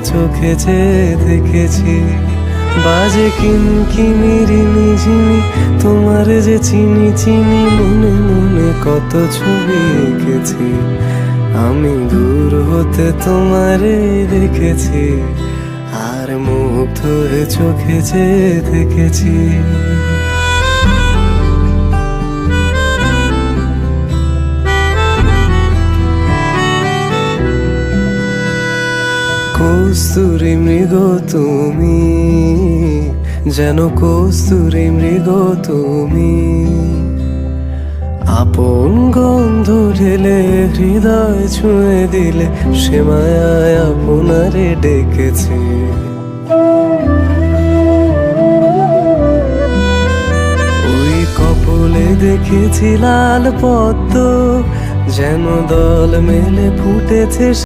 চোখে যে দেখেছি, বাজে কিনকিনি ঝিনি, তোমার যে চিনি চিনি, মনে মনে কত ছবি এঁকেছি। আমি দূর হতে তোমারে দেখেছি, আর মুগ্ধ হয়ে চোখে যে দেখেছি। কস্তুরী মৃগ তুমি, যেন কস্তুরী মৃগ তুমি, আপন গন্ধ ঢেলে হৃদয় ছুঁয়ে দিলে, সে মায়ায় আপনারে ডেকেছে। ওই কপলে দেখেছি লাল পদ্ম, যেন দল মেলে ফুটেছে